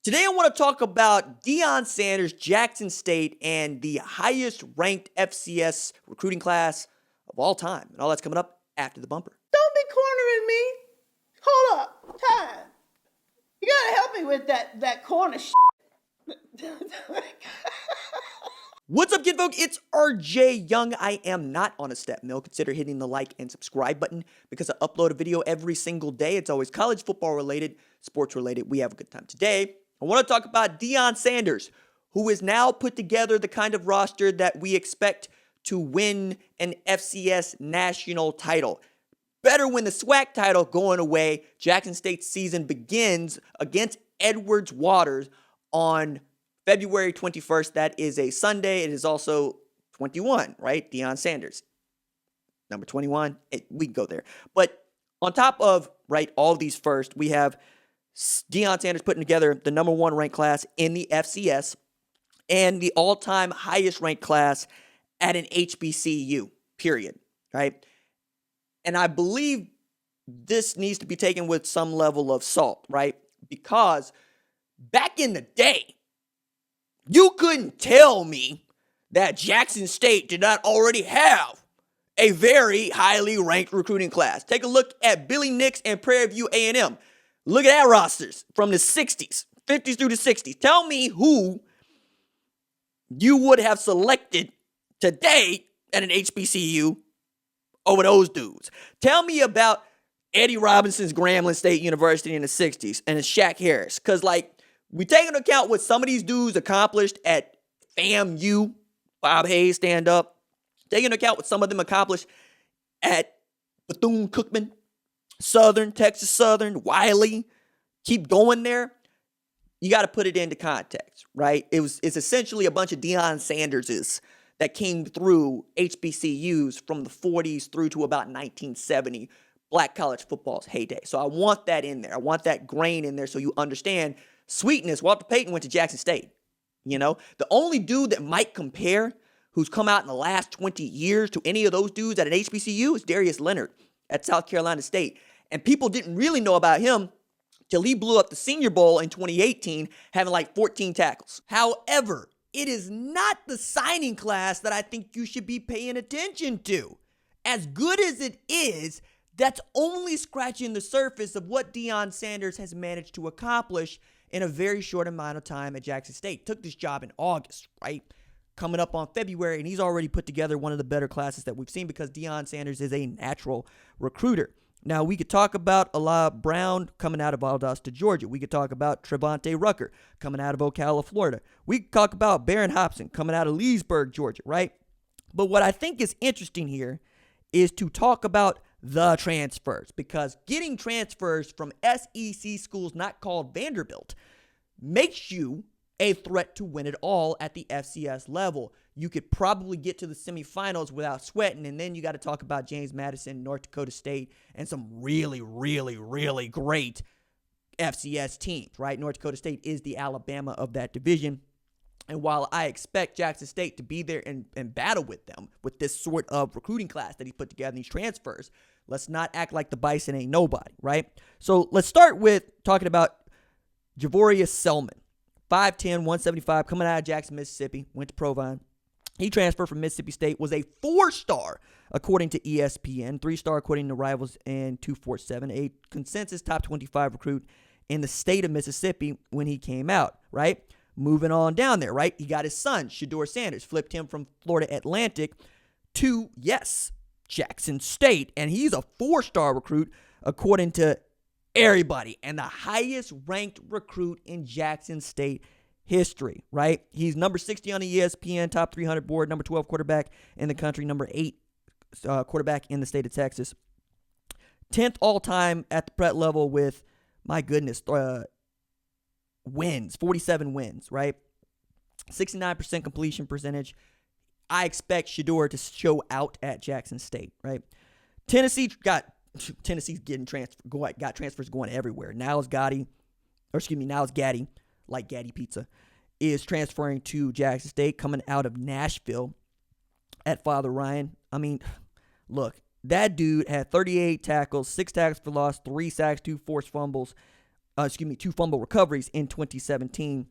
Today I want to talk about Deion Sanders, Jackson State, and the highest ranked FCS recruiting class of all time. And all that's coming up after the bumper. Don't be cornering me. Hold up. Time. You gotta help me with that corner shit. What's up, kid folk? It's RJ Young. I am not on a step mill. Consider hitting the like and subscribe button because I upload a video every single day. It's always college football related, sports related. We have a good time. Today, I want to talk about Deion Sanders, who has now put together the kind of roster that we expect to win an FCS national title. Better win the SWAC title going away. Jackson State's season begins against Edwards Waters on February 21st. That is a Sunday. It is also 21, right? Deion Sanders. Number 21. We can go there. But on top of, right, all of these first, we have Deion Sanders putting together the number one ranked class in the FCS and the all-time highest ranked class at an HBCU, period, right? And I believe this needs to be taken with some level of salt, right? Because back in the day, you couldn't tell me that Jackson State did not already have a very highly ranked recruiting class. Take a look at Billy Nix and Prairie View A&M. Look at our rosters from the 60s, 50s through the 60s. Tell me who you would have selected today at an HBCU over those dudes. Tell me about Eddie Robinson's Grambling State University in the 60s and Shaq Harris. Because, we take into account what some of these dudes accomplished at FAMU, Bob Hayes, stand up. Take into account what some of them accomplished at Bethune-Cookman, Southern, Texas Southern, Wiley. Keep going there. You got to put it into context, right? It's essentially a bunch of Deion Sanderses that came through HBCUs from the 40s through to about 1970, black college football's heyday. So I want that in there. I want that grain in there so you understand sweetness. Walter Payton went to Jackson State. You know, the only dude that might compare who's come out in the last 20 years to any of those dudes at an HBCU is Darius Leonard at South Carolina State. And people didn't really know about him till he blew up the Senior Bowl in 2018, having 14 tackles. However, it is not the signing class that I think you should be paying attention to. As good as it is, that's only scratching the surface of what Deion Sanders has managed to accomplish in a very short amount of time at Jackson State. Took this job in August, right? Coming up on February, and he's already put together one of the better classes that we've seen because Deion Sanders is a natural recruiter. Now, we could talk about Eli Brown coming out of Valdosta, Georgia. We could talk about Trevante Rucker coming out of Ocala, Florida. We could talk about Barron Hobson coming out of Leesburg, Georgia, right? But what I think is interesting here is to talk about the transfers, because getting transfers from SEC schools not called Vanderbilt makes you a threat to win it all at the FCS level. You could probably get to the semifinals without sweating, and then you got to talk about James Madison, North Dakota State, and some really, really, really great FCS teams, right? North Dakota State is the Alabama of that division. And while I expect Jackson State to be there and battle with them with this sort of recruiting class that he put together in these transfers, let's not act like the Bison ain't nobody, right? So let's start with talking about Javorius Selman, 5'10", 175, coming out of Jackson, Mississippi, went to Provine. He transferred from Mississippi State, was a 4-star according to ESPN, 3-star according to Rivals and 247, a consensus top 25 recruit in the state of Mississippi when he came out, right? Moving on down there, right? He got his son, Shedeur Sanders, flipped him from Florida Atlantic to, yes, Jackson State. And he's a 4-star recruit according to everybody and the highest ranked recruit in Jackson State history, right? He's number 60 on the ESPN top 300 board, number 12 quarterback in the country, number 8 quarterback in the state of Texas. 10th all-time at the Pret level with, my goodness, wins, 47 wins, right? 69% completion percentage. I expect Shedeur to show out at Jackson State, right? Tennessee's getting got transfers going everywhere. Now it's Gaddy, like Gaddy Pizza, is transferring to Jackson State, coming out of Nashville at Father Ryan. I mean, look, that dude had 38 tackles, 6 tackles for loss, 3 sacks, 2 forced fumbles. 2 fumble recoveries in 2017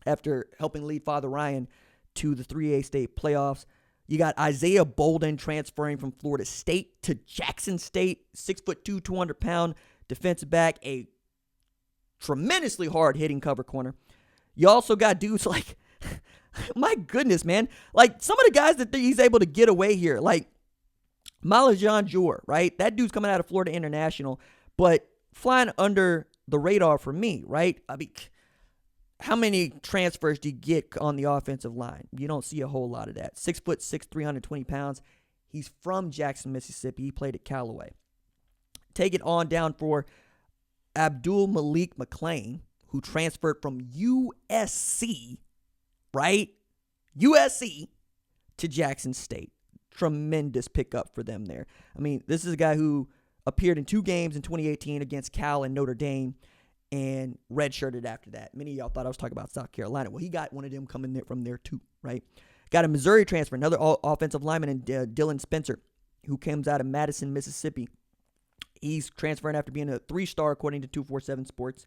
after helping lead Father Ryan to the 3A state playoffs. You got Isaiah Bouldin transferring from Florida State to Jackson State, 6'2", 200-pound defensive back, a tremendously hard-hitting cover corner. You also got dudes like, my goodness, man, like some of the guys that he's able to get away here, like Malajan Jor, right? That dude's coming out of Florida International, but flying under the radar for me, right? I mean, how many transfers do you get on the offensive line? You don't see a whole lot of that. 6'6", 320 pounds. He's from Jackson, Mississippi. He played at Callaway. Take it on down for Abdul Malik McClain, who transferred from USC, right? USC to Jackson State. Tremendous pickup for them there. I mean, this is a guy who appeared in 2 games in 2018 against Cal and Notre Dame and redshirted after that. Many of y'all thought I was talking about South Carolina. Well, he got one of them coming there from there too, right? Got a Missouri transfer, another offensive lineman in Dylan Spencer, who comes out of Madison, Mississippi. He's transferring after being a 3-star according to 247 Sports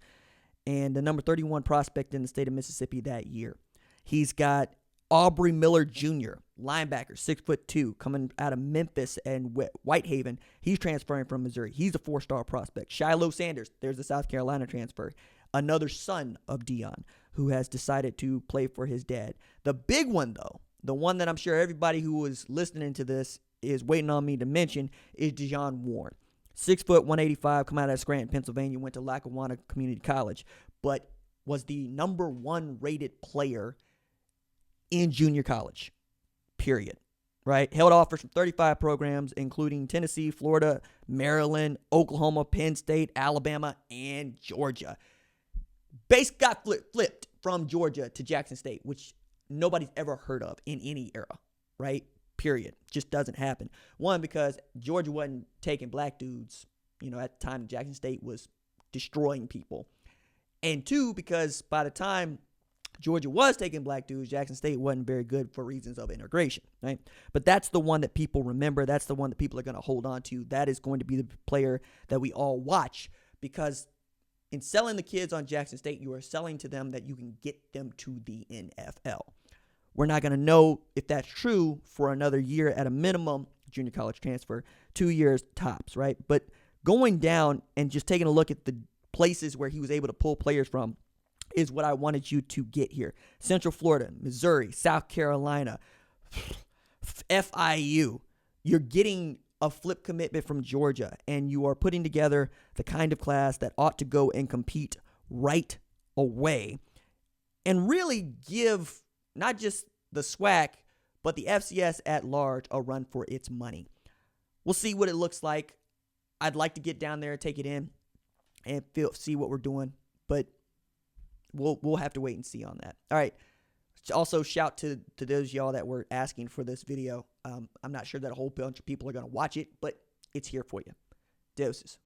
and the number 31 prospect in the state of Mississippi that year. He's got Aubrey Miller Jr., linebacker, 6'2", coming out of Memphis and Whitehaven. He's transferring from Missouri. He's a 4-star prospect. Shiloh Sanders, there's the South Carolina transfer. Another son of Dion who has decided to play for his dad. The big one, though, the one that I'm sure everybody who was listening to this is waiting on me to mention, is Dejon Warren. 6 foot, 185, come out of Scranton, Pennsylvania, went to Lackawanna Community College, but was the number 1 rated player in junior college, period, right? Held offers from 35 programs, including Tennessee, Florida, Maryland, Oklahoma, Penn State, Alabama, and Georgia. Base got flipped from Georgia to Jackson State, which nobody's ever heard of in any era, right? Period. Just doesn't happen. One, because Georgia wasn't taking black dudes, at the time Jackson State was destroying people. And 2, because by the time Georgia was taking black dudes, Jackson State wasn't very good for reasons of integration, right? But that's the one that people remember. That's the one that people are going to hold on to. That is going to be the player that we all watch, because in selling the kids on Jackson State, you are selling to them that you can get them to the NFL. We're not going to know if that's true for another year at a minimum, junior college transfer, 2 years tops, right? But going down and just taking a look at the places where he was able to pull players from is what I wanted you to get here. Central Florida, Missouri, South Carolina, FIU. You're getting a flip commitment from Georgia, and you are putting together the kind of class that ought to go and compete right away and really give not just the SWAC, but the FCS at large a run for its money. We'll see what it looks like. I'd like to get down there and take it in and see what we're doing, but we'll have to wait and see on that. All right. Also, shout to those of y'all that were asking for this video. I'm not sure that a whole bunch of people are going to watch it, but it's here for you. Doses.